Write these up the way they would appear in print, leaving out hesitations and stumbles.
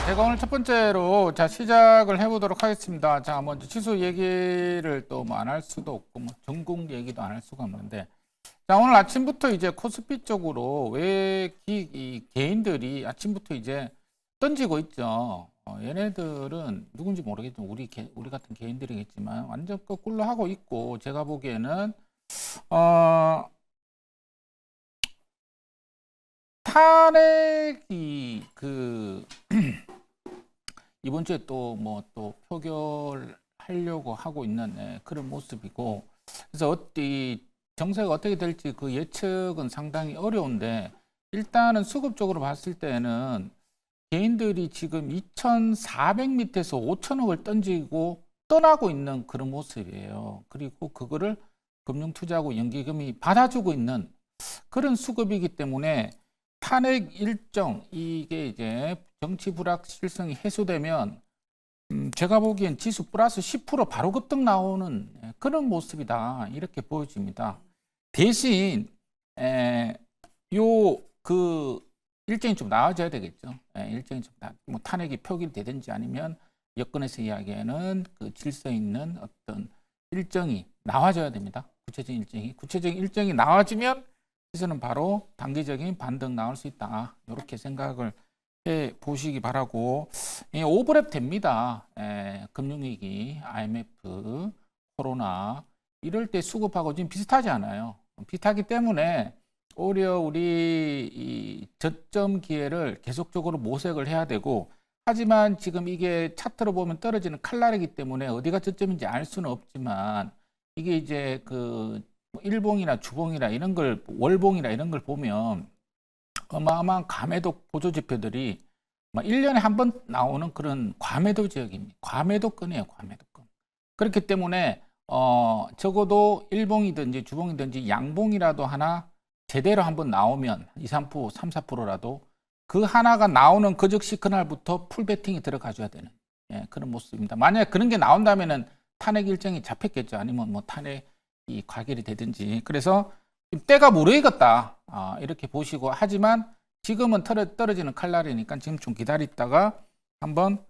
제가 오늘 첫 번째로 시작을 해보도록 하겠습니다. 자, 먼저 지수 얘기를 또 뭐 안 할 수도 없고 뭐 전국 얘기도 안 할 수가 없는데, 자, 오늘 아침부터 이제 코스피 쪽으로 왜 이 개인들이 아침부터 이제 던지고 있죠. 얘네들은 누군지 모르겠지만 우리 같은 개인들이겠지만 완전 거꾸로 하고 있고, 제가 보기에는 탄핵이 이번 주에 또 뭐 또 표결하려고 하고 있는 그런 모습이고, 그래서 이 정세가 어떻게 될지 그 예측은 상당히 어려운데, 일단은 수급적으로 봤을 때는 개인들이 지금 2,400밑에서 5천억을 던지고 떠나고 있는 그런 모습이에요. 그리고 그거를 금융투자하고 연기금이 받아주고 있는 그런 수급이기 때문에 탄핵 일정, 이게 이제 정치 불확실성이 해소되면 제가 보기엔 지수 플러스 10% 바로 급등 나오는 그런 모습이다, 이렇게 보여집니다. 대신 일정이 좀 나와줘야 되겠죠. 일정이 좀 뭐 탄핵이 표기되든지 아니면 여권에서 이야기하는 그 질서 있는 어떤 일정이 나와줘야 됩니다. 구체적인 일정이 나와지면 지수는 바로 단기적인 반등 나올 수 있다, 이렇게 생각을 해 보시기 바라고. 오버랩 됩니다. 금융위기, IMF, 코로나 이럴 때 수급하고 지금 비슷하지 않아요. 비슷하기 때문에 오히려 우리 이 저점 기회를 계속적으로 모색을 해야 되고, 하지만 지금 이게 차트로 보면 떨어지는 칼날이기 때문에 어디가 저점인지 알 수는 없지만, 이게 이제 그 일봉이나 주봉이나 이런 걸, 월봉이나 이런 걸 보면 어마어마한 과매도 보조 지표들이 막 1년에 한 번 나오는 그런 과매도 지역입니다. 과매도권이에요, 과매도권. 그렇기 때문에 적어도 일봉이든지 주봉이든지 양봉이라도 하나 제대로 한번 나오면 2, 3%, 3, 4%라도 그 하나가 나오는 그 즉시 그날부터 풀베팅이 들어가줘야 되는 그런 모습입니다. 만약에 그런 게 나온다면은 탄핵 일정이 잡혔겠죠. 아니면 뭐 탄핵이 과결이 되든지. 그래서 때가 무르익었다, 이렇게 보시고, 하지만 지금은 떨어지는 칼날이니까 지금 좀 기다렸다가 한번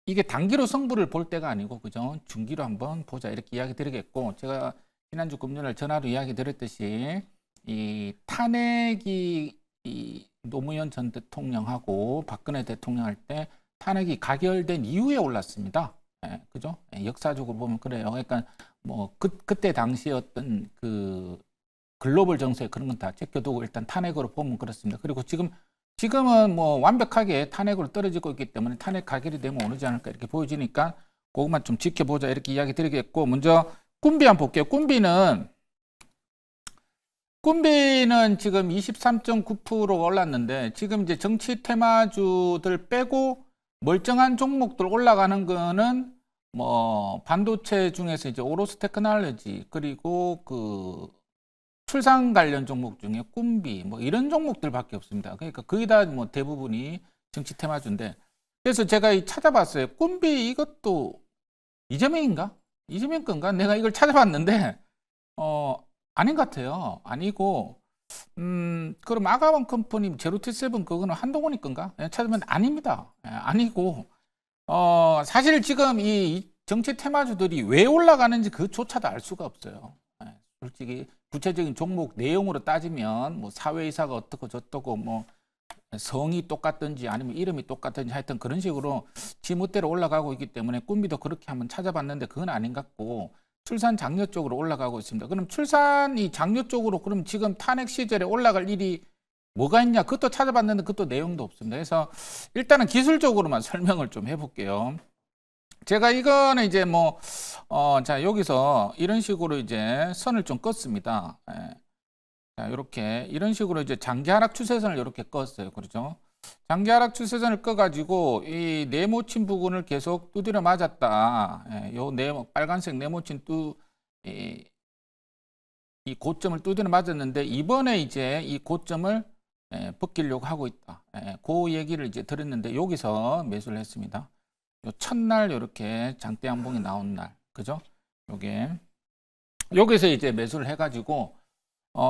이게 단기로 승부를 볼 때가 아니고, 그죠? 중기로 한번 보자, 이렇게 이야기 드리겠고, 제가 지난주 금요일 전화로 이야기 드렸듯이 이 탄핵이 이 노무현 전 대통령하고 박근혜 대통령 할 때 탄핵이 가결된 이후에 올랐습니다. 그죠? 역사적으로 보면 그래요. 그러니까 뭐 그때 당시 어떤 그 글로벌 정세 그런 건 다 제껴두고 일단 탄핵으로 보면 그렇습니다. 그리고 지금은 뭐 완벽하게 탄핵으로 떨어지고 있기 때문에 탄핵 가결이 되면 오르지 않을까, 이렇게 보여지니까 그것만 좀 지켜보자, 이렇게 이야기 드리겠고, 먼저 꿈비 한번 볼게요. 꿈비는 지금 23.9% 올랐는데, 지금 이제 정치 테마주들 빼고 멀쩡한 종목들 올라가는 거는 뭐 반도체 중에서 이제 오로스 테크놀로지, 그리고 그 출산 관련 종목 중에 꿈비 뭐 이런 종목들밖에 없습니다. 그러니까 거의 다 뭐 대부분이 정치 테마주인데, 그래서 제가 찾아봤어요. 꿈비 이것도 이재명인가? 이재명 건가? 내가 이걸 찾아봤는데 아닌 것 같아요. 아니고 그럼 아가원 컴퍼니 제로투세븐 그거는 한동훈이 건가? 찾으면 아닙니다. 아니고 사실 지금 이 정치 테마주들이 왜 올라가는지 그조차도 알 수가 없어요. 솔직히 구체적인 종목 내용으로 따지면 뭐 사회이사가 어떻고 저떻고 뭐 성이 똑같든지 아니면 이름이 똑같든지 하여튼 그런 식으로 지멋대로 올라가고 있기 때문에 꿈비도 그렇게 한번 찾아봤는데 그건 아닌 것 같고, 출산 장려 쪽으로 올라가고 있습니다. 그럼 출산이 장려 쪽으로 그럼 지금 탄핵 시절에 올라갈 일이 뭐가 있냐? 그것도 찾아봤는데 그것도 내용도 없습니다. 그래서 일단은 기술적으로만 설명을 좀 해볼게요. 제가 이거는 이제 뭐 자, 여기서 이런 식으로 이제 선을 좀 껐습니다. 자, 이런 식으로 이제 장기 하락 추세선을 이렇게 껐어요. 그렇죠? 장기 하락 추세선을 꺼가지고 이 네모친 부분을 계속 두드려 맞았다. 요 빨간색 네모친 이 고점을 두드려 맞았는데, 이번에 이제 이 고점을 벗기려고 하고 있다. 그 얘기를 이제 들었는데, 여기서 매수를 했습니다. 요 첫날 이렇게 장대 양봉이 나온 날, 그죠? 여기서 이제 매수를 해가지고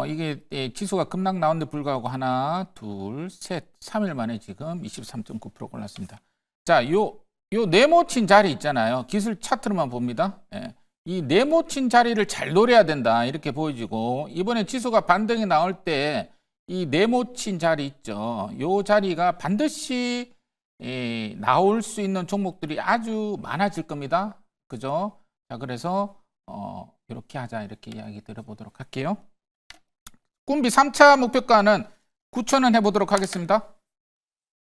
이게 지수가 급락 나온 데 불구하고 하나, 둘, 셋, 3일 만에 지금 23.9% 올랐습니다. 자, 요 네모친 자리 있잖아요. 기술 차트로만 봅니다. 예. 이 네모친 자리를 잘 노려야 된다. 이렇게 보여지고, 이번에 지수가 반등이 나올 때 이 네모친 자리 있죠. 요 자리가 반드시 나올 수 있는 종목들이 아주 많아질 겁니다. 그죠? 자, 그래서 이렇게 하자. 이렇게 이야기 드려보도록 할게요. 꿈비 3차 목표가는 9,000원 해보도록 하겠습니다.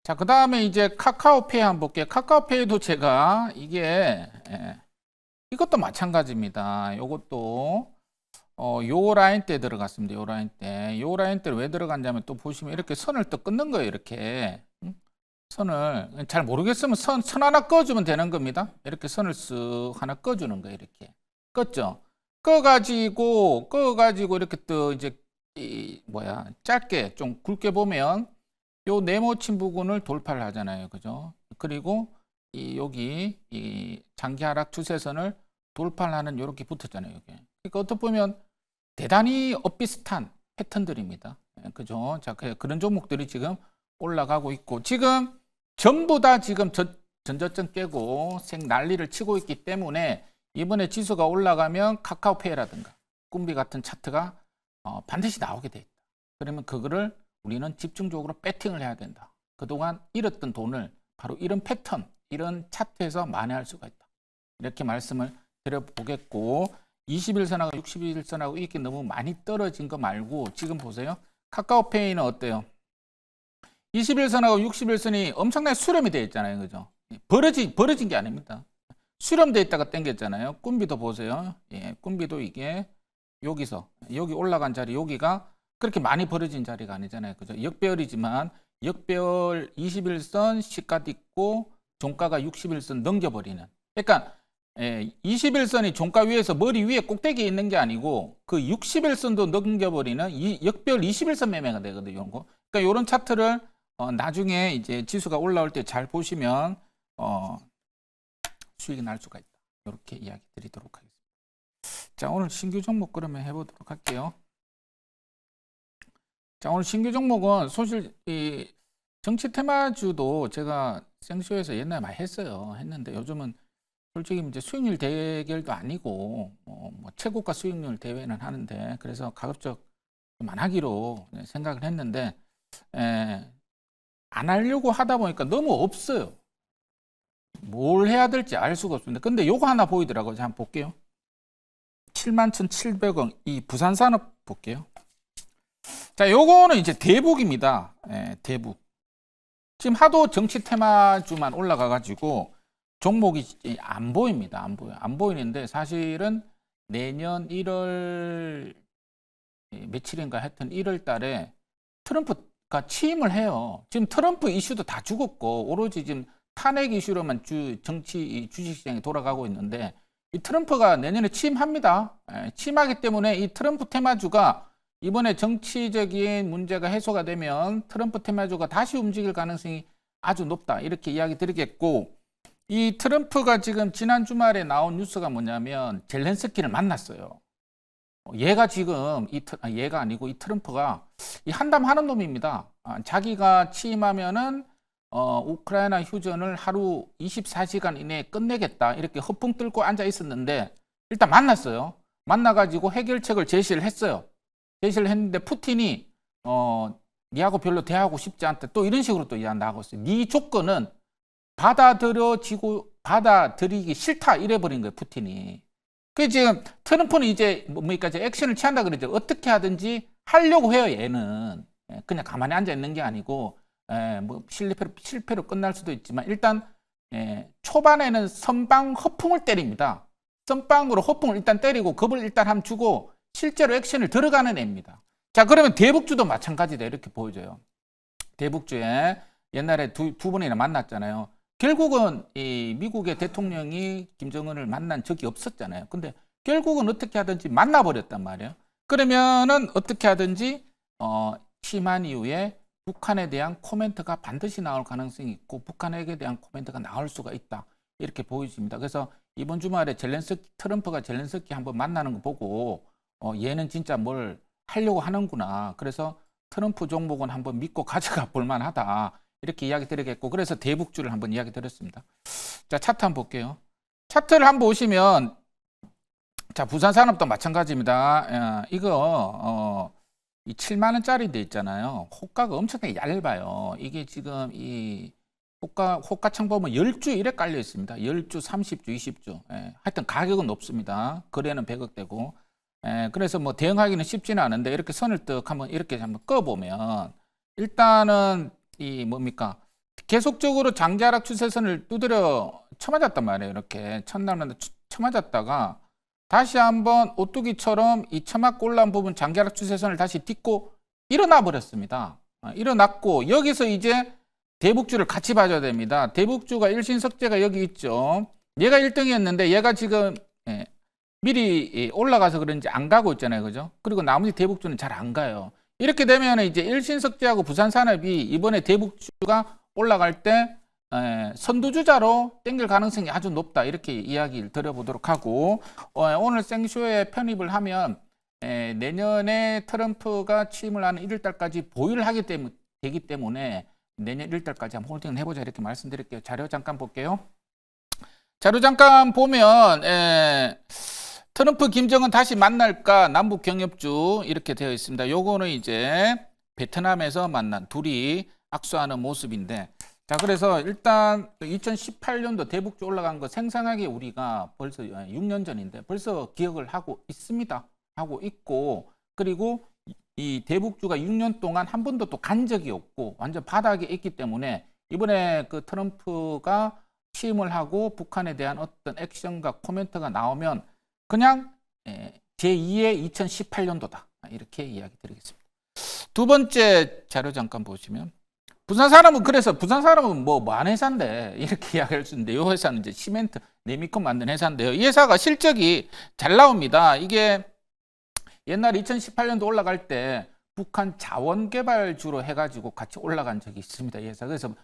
자, 그 다음에 이제 카카오페이 한번 볼게요. 카카오페이도 제가 이것도 마찬가지입니다. 요것도 요 라인 때 들어갔습니다. 요 라인 때. 요 라인 때를 왜 들어갔냐면 또 보시면 이렇게 선을 또 끊는 거예요. 이렇게. 선을 잘 모르겠으면 선 하나 꺼주면 되는 겁니다. 이렇게 선을 쓱 하나 꺼주는 거예요. 이렇게. 껐죠? 꺼가지고 이렇게 또 이제 짧게 좀 굵게 보면 요 네모친 부분을 돌파를 하잖아요. 그죠? 그리고 여기 장기 하락 추세선을 돌파를 하는 이렇게 붙었잖아요. 여기. 그러니까 어떻게 보면 대단히 엇비슷한 패턴들입니다. 그죠? 자, 그런 종목들이 지금 올라가고 있고, 지금 전부 다 지금 전저점 깨고 생 난리를 치고 있기 때문에 이번에 지수가 올라가면 카카오페이라든가 꿈비 같은 차트가 반드시 나오게 돼 있다. 그러면 그거를 우리는 집중적으로 배팅을 해야 된다. 그동안 잃었던 돈을 바로 이런 패턴, 이런 차트에서 만회할 수가 있다. 이렇게 말씀을 드려보겠고, 21선하고 61선하고 이렇게 너무 많이 떨어진 거 말고 지금 보세요. 카카오페이는 어때요? 21선하고 61선이 엄청나게 수렴이 되어 있잖아요. 그죠? 벌어진 게 아닙니다. 수렴되어 있다가 당겼잖아요. 꿈비도 보세요. 예, 꿈비도 이게 여기 올라간 자리, 여기가 그렇게 많이 벌어진 자리가 아니잖아요. 그죠? 역배열이지만 역배열 21선 시가 있고 종가가 61선 넘겨버리는. 그러니까 21선이 종가 위에서 머리 위에 꼭대기에 있는 게 아니고 그 61선도 넘겨버리는 이 역배열 21선 매매가 되거든요. 이런 거. 그러니까 이런 차트를 나중에 이제 지수가 올라올 때 잘 보시면 수익이 날 수가 있다. 이렇게 이야기 드리도록 하겠습니다. 자, 오늘 신규 종목 그러면 해보도록 할게요. 자, 오늘 신규 종목은 사실 이 정치 테마주도 제가 생쇼에서 옛날에 많이 했는데 요즘은 솔직히 이제 수익률 대결도 아니고 뭐 최고가 수익률 대회는 하는데, 그래서 가급적 안 하기로 생각을 했는데 안 하려고 하다 보니까 너무 없어요. 뭘 해야 될지 알 수가 없습니다. 근데 요거 하나 보이더라고요. 한번 볼게요. 71,700원 이 부산산업 볼게요. 자, 요거는 이제 대북입니다. 대북. 지금 하도 정치 테마주만 올라가 가지고 종목이 안 보입니다. 안 보여. 안 보이는데 사실은 내년 1월 며칠인가 하여튼 1월 달에 트럼프가 취임을 해요. 지금 트럼프 이슈도 다 죽었고 오로지 지금 탄핵 이슈로만 정치 주식시장이 돌아가고 있는데, 이 트럼프가 내년에 취임합니다. 취임하기 때문에 이 트럼프 테마주가 이번에 정치적인 문제가 해소가 되면 트럼프 테마주가 다시 움직일 가능성이 아주 높다. 이렇게 이야기 드리겠고, 이 트럼프가 지금 지난 주말에 나온 뉴스가 뭐냐면 젤렌스키를 만났어요. 얘가 지금 얘가 아니고 이 트럼프가 이 한담하는 놈입니다. 자기가 취임하면은 우크라이나 휴전을 하루 24시간 이내에 끝내겠다. 이렇게 허풍 뚫고 앉아 있었는데 일단 만났어요. 만나가지고 해결책을 제시를 했어요. 제시를 했는데 푸틴이 니하고 별로 대하고 싶지 않다. 또 이런 식으로 또 나가고 있어요. 네 조건은 받아들이기 싫다. 이래버린 거예요, 푸틴이. 그 지금 트럼프는 이제 뭡니까 이제 액션을 취한다 그러죠. 어떻게 하든지 하려고 해요, 얘는. 그냥 가만히 앉아 있는 게 아니고 뭐 실패로 끝날 수도 있지만 일단 초반에는 선빵 허풍을 때립니다. 선빵으로 허풍을 일단 때리고 겁을 일단 한번 주고 실제로 액션을 들어가는 애입니다. 자, 그러면 대북주도 마찬가지다. 이렇게 보여져요. 대북주에 옛날에 두 번이나 만났잖아요. 결국은 이 미국의 대통령이 김정은을 만난 적이 없었잖아요. 근데 결국은 어떻게 하든지 만나버렸단 말이에요. 그러면은 어떻게 하든지 취임한 이후에 북한에 대한 코멘트가 반드시 나올 가능성이 있고 북한에게 대한 코멘트가 나올 수가 있다. 이렇게 보여집니다. 그래서 이번 주말에 트럼프가 젤렌스키 한번 만나는 거 보고 얘는 진짜 뭘 하려고 하는구나. 그래서 트럼프 종목은 한번 믿고 가져가 볼 만하다. 이렇게 이야기 드리겠고, 그래서 대북주를 한번 이야기 드렸습니다. 자, 차트 한번 볼게요. 차트를 한번 보시면, 자, 부산산업도 마찬가지입니다. 이거, 이 7만 원짜리 돼 있잖아요. 호가가 엄청나게 얇아요. 이게 지금 이 호가창 보면 10주 이래 깔려 있습니다. 10주, 30주, 20주. 하여튼 가격은 높습니다. 거래는 100억대고. 그래서 뭐 대응하기는 쉽지는 않은데 이렇게 선을 뜩 한번 이렇게 한번 꺼보면 일단은 이 뭡니까? 계속적으로 장기 하락 추세선을 두드려 쳐맞았단 말이에요. 이렇게 첫날은 쳐맞았다가 다시 한번 오뚜기처럼 이 처맞고 올라온 부분 장기 하락 추세선을 다시 딛고 일어나 버렸습니다. 일어났고 여기서 이제 대북주를 같이 봐줘야 됩니다. 대북주가 일신석재가 여기 있죠. 얘가 1등이었는데 얘가 지금 미리 올라가서 그런지 안 가고 있잖아요. 그죠? 그리고 나머지 대북주는 잘 안 가요. 이렇게 되면 이제 일신석재하고 부산산업이 이번에 대북주가 올라갈 때 선두주자로 땡길 가능성이 아주 높다. 이렇게 이야기를 드려보도록 하고 오늘 생쇼에 편입을 하면 내년에 트럼프가 취임을 하는 1월달까지 보유를 하기 때문에 되기 때문에 내년 1월달까지 한번 홀딩을 해보자 이렇게 말씀드릴게요. 자료 잠깐 볼게요. 자료 잠깐 보면 트럼프 김정은 다시 만날까 남북 경협주 이렇게 되어 있습니다. 요거는 이제 베트남에서 만난 둘이 악수하는 모습인데 자 그래서 일단 2018년도 대북주 올라간 거 생생하게 우리가 벌써 6년 전인데 벌써 기억을 하고 있습니다. 하고 있고 그리고 이 대북주가 6년 동안 한 번도 또 간 적이 없고 완전 바닥에 있기 때문에 이번에 그 트럼프가 취임을 하고 북한에 대한 어떤 액션과 코멘트가 나오면 그냥 제2의 2018년도다 이렇게 이야기 드리겠습니다. 두 번째 자료 잠깐 보시면 부산산업은 그래서 부산산업은 뭐 한 회사인데 이렇게 이야기할 수 있는데 이 회사는 이제 시멘트 네미콘 만든 회사인데요. 이 회사가 실적이 잘 나옵니다. 이게 옛날 2018년도 올라갈 때 북한 자원개발주로 해가지고 같이 올라간 적이 있습니다. 이 회사 그래서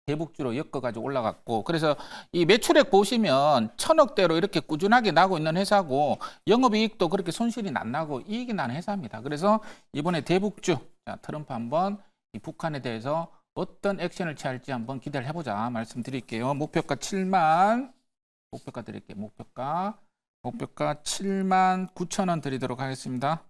대북주로 엮어가지고 올라갔고 그래서 이 매출액 보시면 1000억대로 이렇게 꾸준하게 나고 있는 회사고 영업이익도 그렇게 손실이 안 나고 이익이 나는 회사입니다. 그래서 이번에 대북주 자, 트럼프 한번 이 북한에 대해서 어떤 액션을 취할지 한번 기대를 해보자 말씀드릴게요. 목표가 7만 목표가 드릴게요. 목표가 7만 9천 원 드리도록 하겠습니다.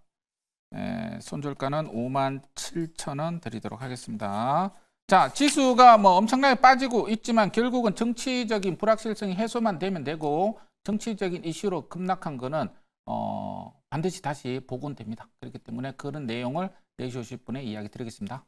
손절가는 5만 7천 원 드리도록 하겠습니다. 자, 지수가 뭐 엄청나게 빠지고 있지만 결국은 정치적인 불확실성이 해소만 되면 되고 정치적인 이슈로 급락한 거는 반드시 다시 복원됩니다. 그렇기 때문에 그런 내용을 내주실 분에 이야기 드리겠습니다.